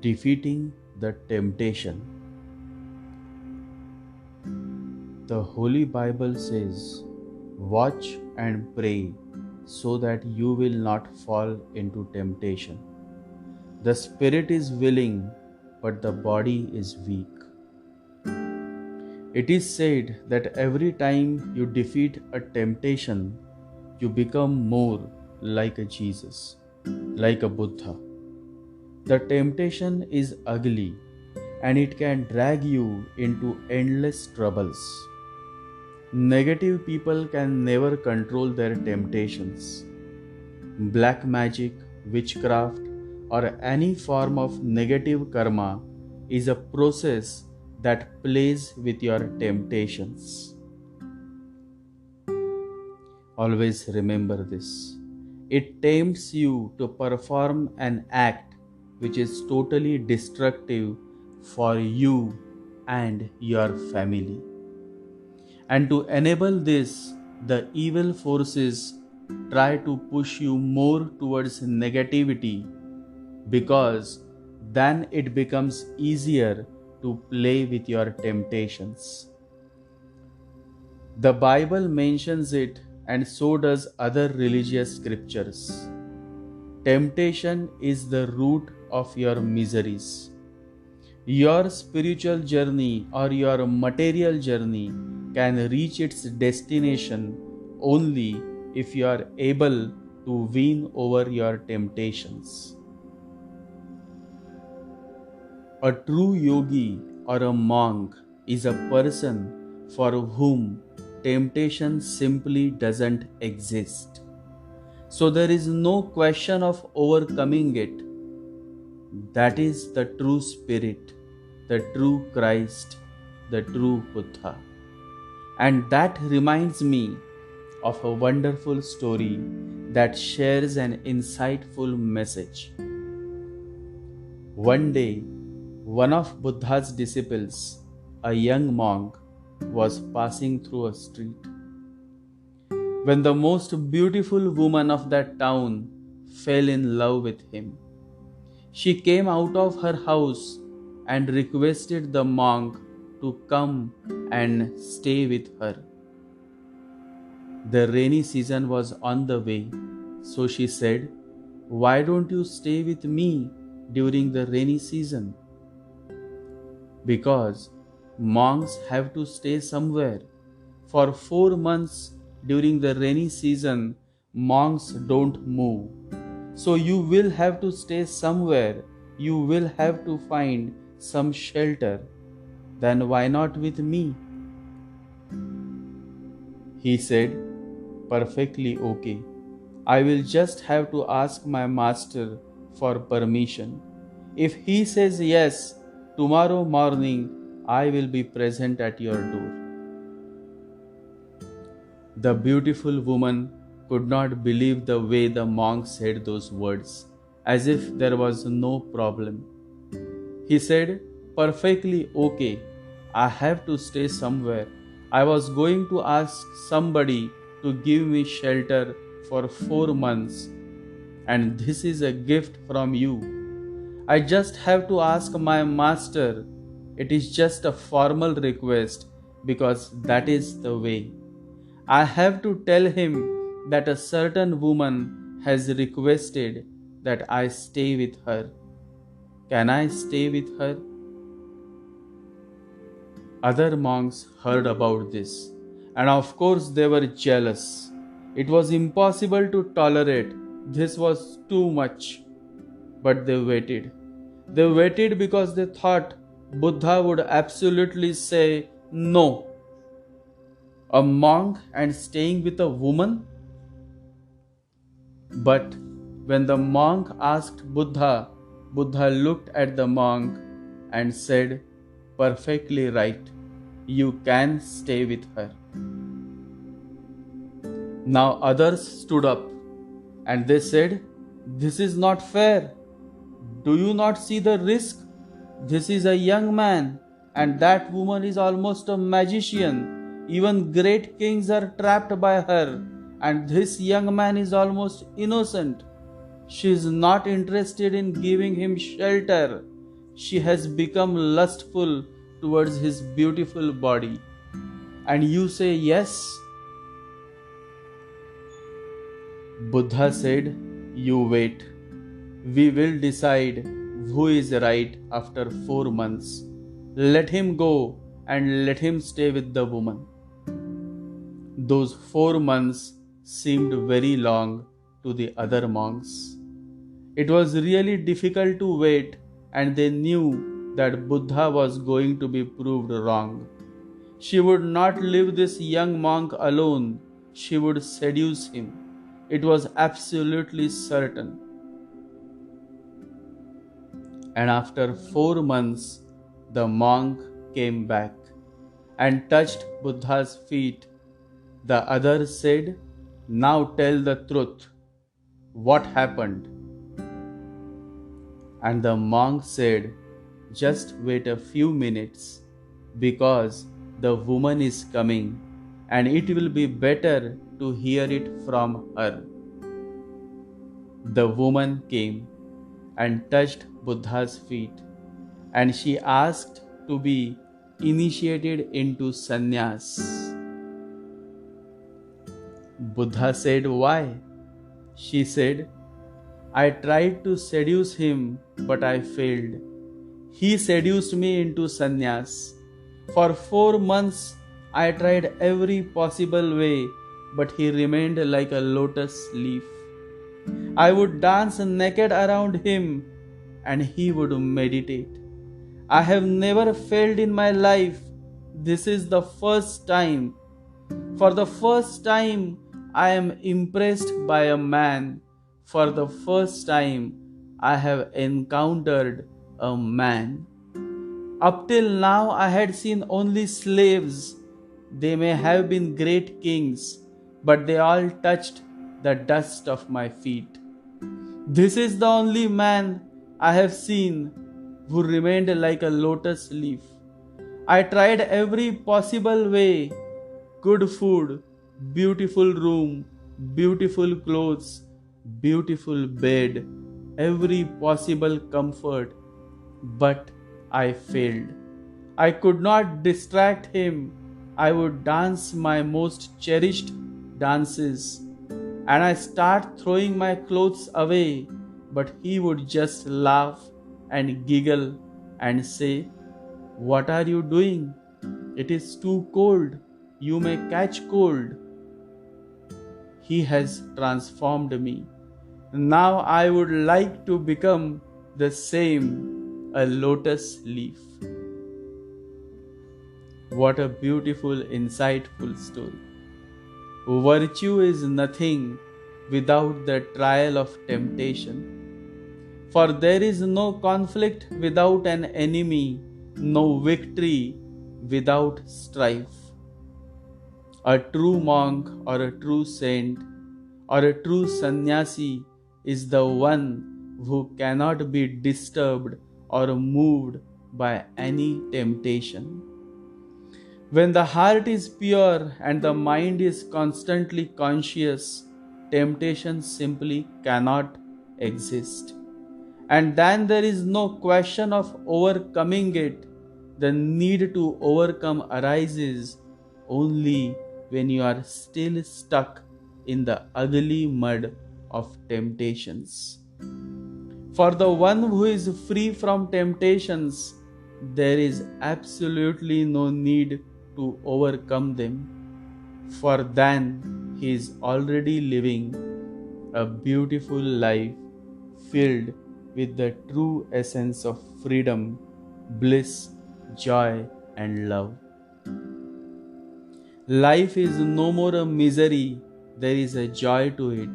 Defeating the temptation. The Holy Bible says, "Watch and pray so that you will not fall into temptation. The spirit is willing, but the body is weak." It is said that every time you defeat a temptation, you become more like a Jesus, like a Buddha. The temptation is ugly and it can drag you into endless troubles. Negative people can never control their temptations. Black magic, witchcraft, or any form of negative karma is a process that plays with your temptations. Always remember this. It tempts you to perform an act which is totally destructive for you and your family. And to enable this, the evil forces try to push you more towards negativity because then it becomes easier to play with your temptations. The Bible mentions it, and so does other religious scriptures. Temptation is the root of your miseries. Your spiritual journey or your material journey can reach its destination only if you are able to win over your temptations. A true yogi or a monk is a person for whom temptation simply doesn't exist. So there is no question of overcoming it. That is the true spirit, the true Christ, the true Buddha. And that reminds me of a wonderful story that shares an insightful message. One day, one of Buddha's disciples, a young monk, was passing through a street when the most beautiful woman of that town fell in love with him. She came out of her house and requested the monk to come and stay with her. The rainy season was on the way, so she said, "Why don't you stay with me during the rainy season?" Because monks have to stay somewhere. For 4 months during the rainy season, monks don't move. So you will have to stay somewhere. You will have to find some shelter. Then why not with me? He said, "Perfectly okay. I will just have to ask my master for permission. If he says yes, tomorrow morning I will be present at your door." The beautiful woman could not believe the way the monk said those words, as if there was no problem. He said, "Perfectly okay. I have to stay somewhere. I was going to ask somebody to give me shelter for 4 months, and this is a gift from you. I just have to ask my master. It is just a formal request because that is the way. I have to tell him that a certain woman has requested that I stay with her. Can I stay with her?" Other monks heard about this, and of course they were jealous. It was impossible to tolerate. This was too much. But they waited. They waited because they thought Buddha would absolutely say no. A monk and staying with a woman? But when the monk asked Buddha, Buddha looked at the monk and said, "Perfectly right. You can stay with her." Now others stood up and they said, "This is not fair. Do you not see the risk? This is a young man, and that woman is almost a magician. Even great kings are trapped by her, and this young man is almost innocent. She is not interested in giving him shelter. she has become lustful towards his beautiful body. And you say yes? Buddha said, you wait. We will decide who is right after 4 months. Let him go and let him stay with the woman. Those 4 months seemed very long to the other monks. It was really difficult to wait, and they knew that Buddha was going to be proved wrong. She would not leave this young monk alone. She would seduce him. It was absolutely certain. And after 4 months, the monk came back and touched Buddha's feet. The other said, now tell the truth. What happened? And the monk said, just wait a few minutes, because the woman is coming, and it will be better to hear it from her. The woman came and touched Buddha's feet, and she asked to be initiated into sannyas. Buddha said, why? She said, I tried to seduce him, but I failed. He seduced me into sannyas. For 4 months, I tried every possible way, but he remained like a lotus leaf. I would dance naked around him, and he would meditate. I have never failed in my life. This is the first time. For the first time, I am impressed by a man. For the first time, I have encountered a man. Up till now, I had seen only slaves. They may have been great kings, but they all touched the dust of my feet. This is the only man I have seen who remained like a lotus leaf. I tried every possible way: good food, beautiful room, beautiful clothes, beautiful bed, every possible comfort, but I failed. I could not distract him. I would dance my most cherished dances, and I start throwing my clothes away, but he would just laugh and giggle and say, what are you doing? It is too cold. You may catch cold. He has transformed me. Now I would like to become the same, a lotus leaf. What a beautiful, insightful story. Virtue is nothing without the trial of temptation. For there is no conflict without an enemy, no victory without strife. A true monk or a true saint or a true sannyasi is the one who cannot be disturbed or moved by any temptation. When the heart is pure and the mind is constantly conscious, temptation simply cannot exist. And then there is no question of overcoming it. The need to overcome arises only when you are still stuck in the ugly mud of temptations. For the one who is free from temptations, there is absolutely no need to overcome them, for then he is already living a beautiful life filled with the true essence of freedom, bliss, joy, and love. Life is no more a misery, there is a joy to it.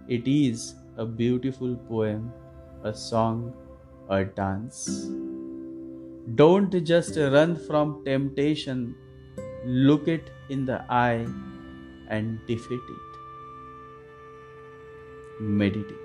It is a beautiful poem, a song, a dance. Don't just run from temptation, look it in the eye and defeat it. Meditate.